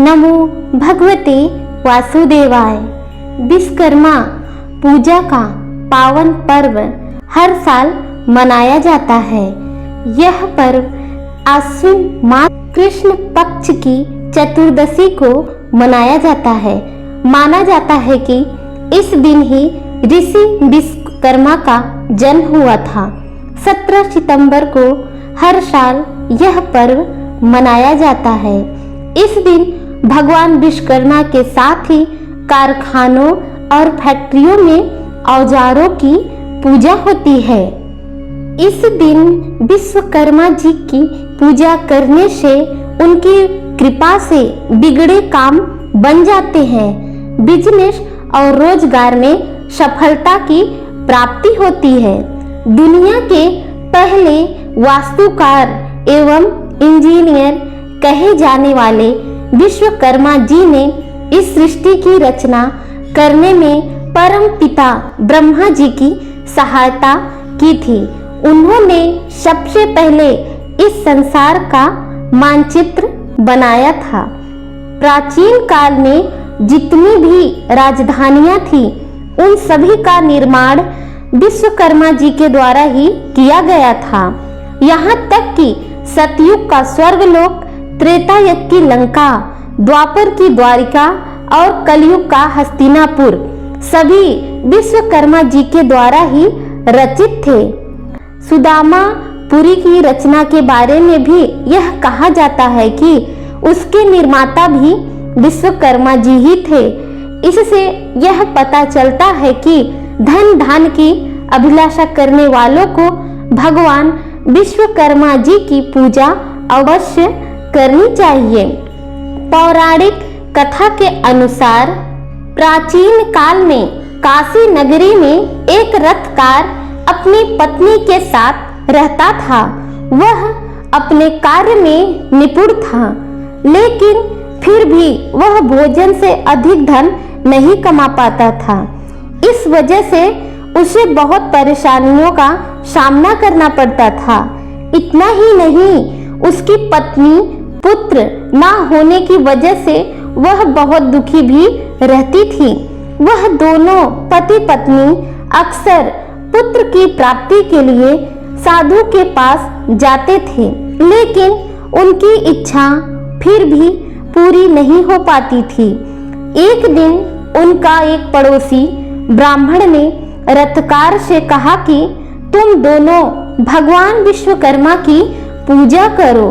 नमो भगवते वासुदेवाय। विश्वकर्मा पूजा का पावन पर्व हर साल मनाया जाता है। यह पर्व आश्विन मास कृष्ण पक्ष की चतुर्दशी को मनाया जाता है। माना जाता है कि इस दिन ही ऋषि विश्वकर्मा का जन्म हुआ था। 17 सितंबर को हर साल यह पर्व मनाया जाता है। इस दिन भगवान विश्वकर्मा के साथ ही कारखानों और फैक्ट्रियों में औजारों की पूजा होती है। इस दिन विश्वकर्मा जी की पूजा करने से उनकी कृपा से बिगड़े काम बन जाते हैं। बिजनेस और रोजगार में सफलता की प्राप्ति होती है। दुनिया के पहले वास्तुकार एवं इंजीनियर कहे जाने वाले विश्वकर्मा जी ने इस सृष्टि की रचना करने में परम पिता ब्रह्मा जी की सहायता की थी। उन्होंने सबसे पहले इस संसार का मानचित्र बनाया था। प्राचीन काल में जितनी भी राजधानियां थी उन सभी का निर्माण विश्वकर्मा जी के द्वारा ही किया गया था। यहाँ तक कि सतयुग का स्वर्गलोक, त्रेता युग की लंका, द्वापर की द्वारिका और कलयुग का हस्तिनापुर सभी विश्वकर्मा जी के द्वारा ही रचित थे। सुदामा पुरी की रचना के बारे में भी यह कहा जाता है कि उसके निर्माता भी विश्वकर्मा जी ही थे। इससे यह पता चलता है कि धन धान की अभिलाषा करने वालों को भगवान विश्वकर्मा जी की पूजा अवश्य करनी चाहिए। पौराणिक कथा के अनुसार प्राचीन काल में काशी नगरी में एक रथकार अपनी पत्नी के साथ रहता था। वह अपने कार्य में निपुण था, लेकिन फिर भी वह भोजन से अधिक धन नहीं कमा पाता था। इस वजह से उसे बहुत परेशानियों का सामना करना पड़ता था। इतना ही नहीं, उसकी पत्नी पुत्र ना होने की वजह से वह बहुत दुखी भी रहती थी। वह दोनों पति पत्नी अक्सर पुत्र की प्राप्ति के लिए साधु के पास जाते थे, लेकिन उनकी इच्छा फिर भी पूरी नहीं हो पाती थी। एक दिन उनका एक पड़ोसी ब्राह्मण ने रथकार से कहा कि तुम दोनों भगवान विश्वकर्मा की पूजा करो,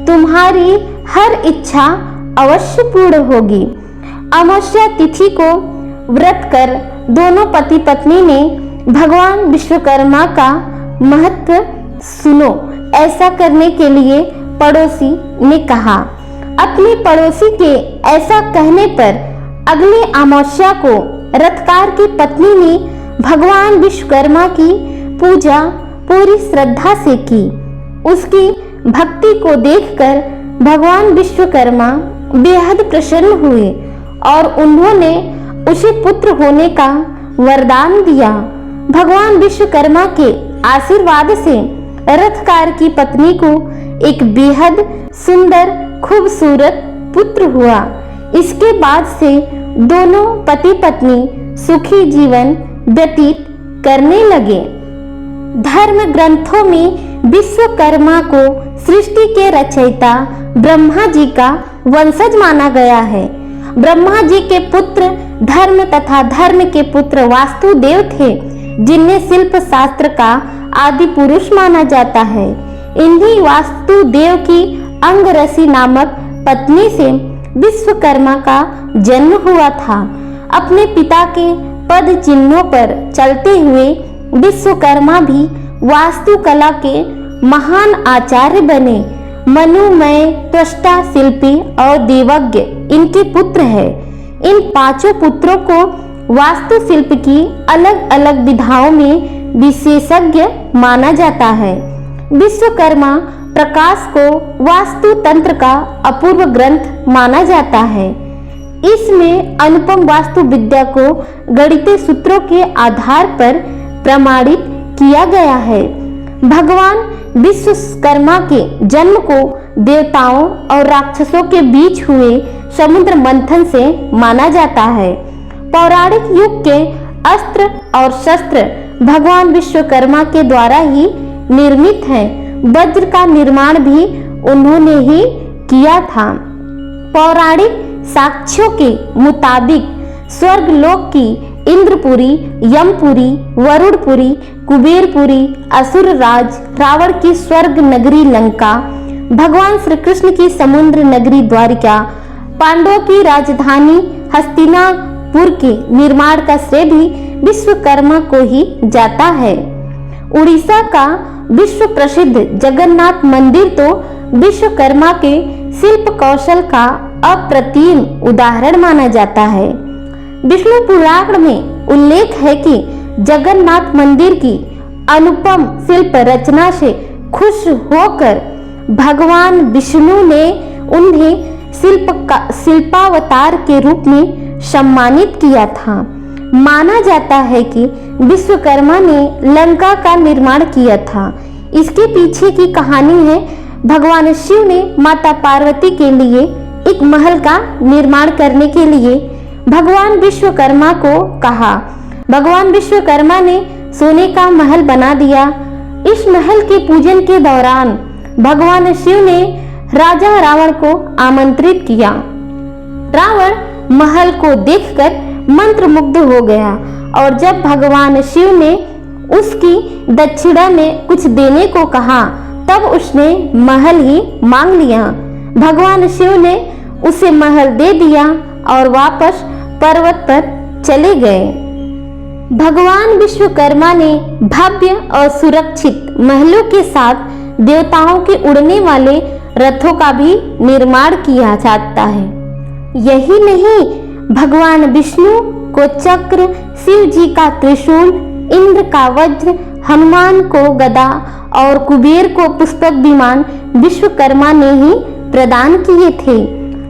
तुम्हारी हर इच्छा अवश्य पूर्ण होगी। अमावस्या तिथि को व्रत कर दोनों पति पत्नी ने भगवान विश्वकर्मा का महत्व सुनो। ऐसा करने के लिए पड़ोसी ने कहा। अपने पड़ोसी के ऐसा कहने पर अगले अमावस्या को रथकार की पत्नी ने भगवान विश्वकर्मा की पूजा पूरी श्रद्धा से की। उसकी भक्ति को देखकर भगवान विश्वकर्मा बेहद प्रसन्न हुए और उन्होंने उसे पुत्र होने का वरदान दिया। भगवान विश्वकर्मा के आशीर्वाद से रथकार की पत्नी को एक बेहद सुंदर खूबसूरत पुत्र हुआ। इसके बाद से दोनों पति पत्नी सुखी जीवन व्यतीत करने लगे। धर्म ग्रंथों में विश्वकर्मा को सृष्टि के रचयिता ब्रह्मा जी का वंशज माना गया है। ब्रह्मा जी के पुत्र धर्म तथा धर्म के पुत्र वास्तुदेव थे, जिन्हें शिल्प शास्त्र का आदि पुरुष माना जाता है। इन्हीं वास्तुदेव की अंगरसी नामक पत्नी से विश्वकर्मा का जन्म हुआ था। अपने पिता के पद चिन्हों पर चलते हुए विश्वकर्मा भी वास्तुकला के महान आचार्य बने। मनुमय, त्वष्टा, शिल्पी और देवज्ञ इनके पुत्र हैं। इन पांचों पुत्रों को वास्तुशिल्प की अलग अलग विधाओं में विशेषज्ञ माना जाता है। विश्वकर्मा प्रकाश को वास्तु तंत्र का अपूर्व ग्रंथ माना जाता है। इसमें अनुपम वास्तु विद्या को गणितीय सूत्रों के आधार पर प्रमाणित किया गया है। भगवान विश्वकर्मा के जन्म को देवताओं और राक्षसों के बीच हुए समुद्र मंथन से माना जाता है। पौराणिक युग के अस्त्र और शस्त्र भगवान विश्वकर्मा के द्वारा ही निर्मित हैं। वज्र का निर्माण भी उन्होंने ही किया था। पौराणिक साक्ष्यों के मुताबिक स्वर्गलोक की इंद्रपुरी, यमपुरी, वरुणपुरी, कुबेरपुरी, असुर राज, रावण की स्वर्ग नगरी लंका, भगवान श्री कृष्ण की समुद्र नगरी द्वारिका, पांडवों की राजधानी हस्तिनापुर के निर्माण का श्रेय भी विश्वकर्मा को ही जाता है। उड़ीसा का विश्व प्रसिद्ध जगन्नाथ मंदिर तो विश्वकर्मा के शिल्प कौशल का अप्रतिम उदाहरण माना जाता है। विष्णु पुराण में उल्लेख है कि जगन्नाथ मंदिर की अनुपम शिल्प रचना से खुश होकर भगवान विष्णु ने उन्हें शिल्पावतार के रूप में सम्मानित किया था। माना जाता है कि विश्वकर्मा ने लंका का निर्माण किया था। इसके पीछे की कहानी है, भगवान शिव ने माता पार्वती के लिए एक महल का निर्माण करने के लिए भगवान विश्वकर्मा को कहा। भगवान विश्वकर्मा ने सोने का महल बना दिया। इस महल के पूजन के दौरान भगवान शिव ने राजा रावण को आमंत्रित किया। रावण महल को देखकर मंत्रमुग्ध हो गया और जब भगवान शिव ने उसकी दक्षिणा में कुछ देने को कहा तब उसने महल ही मांग लिया। भगवान शिव ने उसे महल दे दिया और वापस पर्वत पर चले गए। भगवान विश्वकर्मा ने भव्य और सुरक्षित महलों के साथ देवताओं के उड़ने वाले रथों का भी निर्माण किया जाता है। यही नहीं, भगवान विष्णु को चक्र, शिव जी का त्रिशूल, इंद्र का वज्र, हनुमान को गदा और कुबेर को पुष्पक विमान विश्वकर्मा ने ही प्रदान किए थे।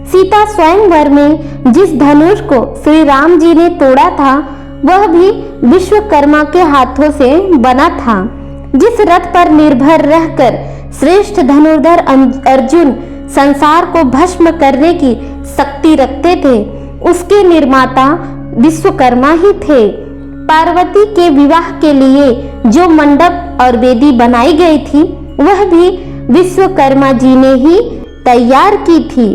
सीता स्वयंवर में जिस धनुष को श्री राम जी ने तोड़ा था वह भी विश्वकर्मा के हाथों से बना था। जिस रथ पर निर्भर रहकर श्रेष्ठ धनुर्धर अर्जुन संसार को भस्म करने की शक्ति रखते थे उसके निर्माता विश्वकर्मा ही थे। पार्वती के विवाह के लिए जो मंडप और वेदी बनाई गई थी वह भी विश्वकर्मा जी ने ही तैयार की थी।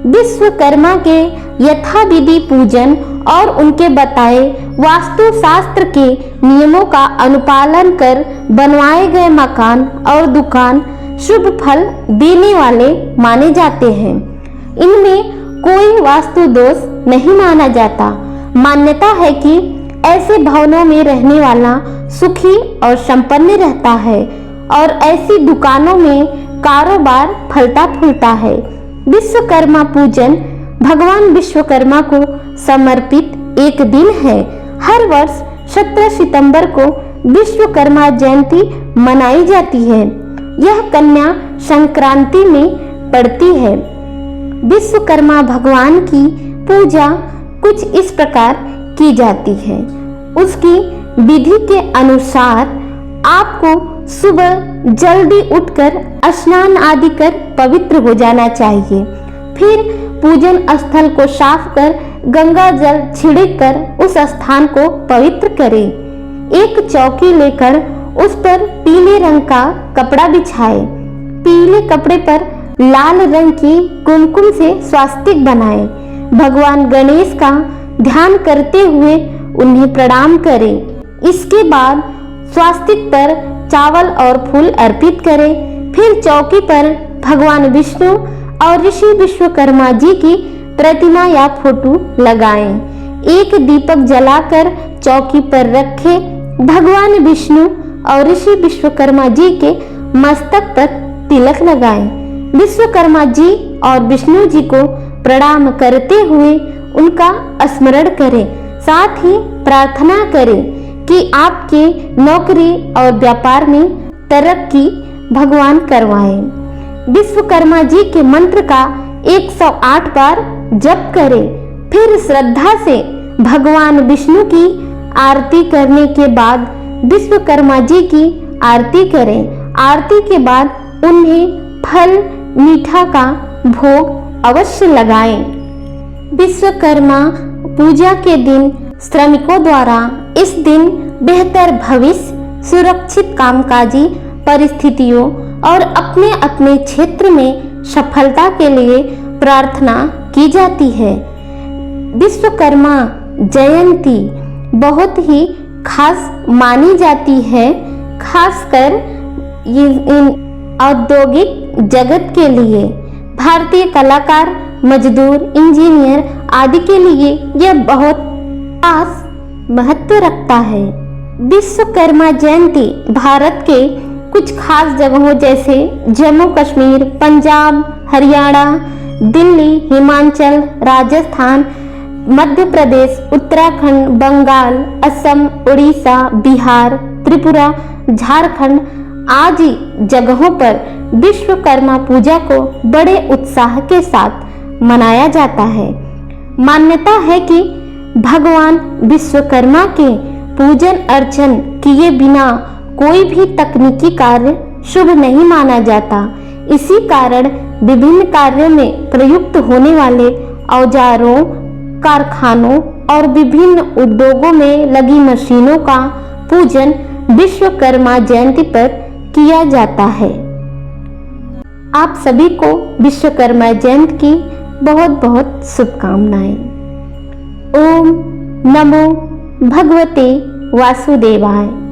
विश्वकर्मा के यथाविधि पूजन और उनके बताए वास्तुशास्त्र के नियमों का अनुपालन कर बनवाए गए मकान और दुकान शुभ फल देने वाले माने जाते हैं। इनमें कोई वास्तु दोष नहीं माना जाता। मान्यता है कि ऐसे भवनों में रहने वाला सुखी और संपन्न रहता है और ऐसी दुकानों में कारोबार फलता फूलता है। विश्वकर्मा पूजन भगवान विश्वकर्मा को समर्पित एक दिन है। हर वर्ष 17 सितंबर को विश्वकर्मा जयंती मनाई जाती है। यह कन्या संक्रांति में पड़ती है। विश्वकर्मा भगवान की पूजा कुछ इस प्रकार की जाती है। उसकी विधि के अनुसार आपको सुबह जल्दी उठकर स्नान आदि कर पवित्र हो जाना चाहिए। फिर पूजन स्थल को साफ कर गंगा जल छिड़क कर उस स्थान को पवित्र करें। एक चौकी लेकर उस पर पीले रंग का कपड़ा बिछाए। पीले कपड़े पर लाल रंग की कुमकुम से स्वास्तिक बनाए। भगवान गणेश का ध्यान करते हुए उन्हें प्रणाम करें। इसके बाद स्वास्तिक पर चावल और फूल अर्पित करें। फिर चौकी पर भगवान विष्णु और ऋषि विश्वकर्मा जी की प्रतिमा या फोटो लगाएं। एक दीपक जलाकर चौकी पर रखें। भगवान विष्णु और ऋषि विश्वकर्मा जी के मस्तक पर तिलक लगाएं। विश्वकर्मा जी और विष्णु जी को प्रणाम करते हुए उनका स्मरण करें। साथ ही प्रार्थना करें कि आपके नौकरी और व्यापार में तरक्की भगवान करवाएं। विश्वकर्मा जी के मंत्र का 108 बार जप करें। फिर श्रद्धा से भगवान विष्णु की आरती करने के बाद विश्वकर्मा जी की आरती करें आरती के बाद उन्हें फल मीठा का भोग अवश्य लगाएं। विश्वकर्मा पूजा के दिन श्रमिकों द्वारा इस दिन बेहतर भविष्य, सुरक्षित कामकाजी परिस्थितियों और अपने अपने क्षेत्र में सफलता के लिए प्रार्थना की जाती है। विश्वकर्मा जयंती बहुत ही खास मानी जाती है, खासकर इन औद्योगिक जगत के लिए। भारतीय कलाकार, मजदूर, इंजीनियर आदि के लिए यह बहुत खास महत्व रखता है। विश्वकर्मा जयंती भारत के कुछ खास जगहों जैसे जम्मू कश्मीर, पंजाब, हरियाणा, दिल्ली, हिमाचल, राजस्थान, मध्य प्रदेश, उत्तराखंड, बंगाल, असम, उड़ीसा, बिहार, त्रिपुरा, झारखंड आदि जगहों पर विश्वकर्मा पूजा को बड़े उत्साह के साथ मनाया जाता है। मान्यता है कि भगवान विश्वकर्मा के पूजन अर्चन किए बिना कोई भी तकनीकी कार्य शुभ नहीं माना जाता। इसी कारण विभिन्न कार्यों में प्रयुक्त होने वाले औजारों, कारखानों और विभिन्न उद्योगों में लगी मशीनों का पूजन विश्वकर्मा जयंती पर किया जाता है। आप सभी को विश्वकर्मा जयंती की बहुत बहुत शुभकामनाएं। ओम नमो भगवते वासुदेवाय।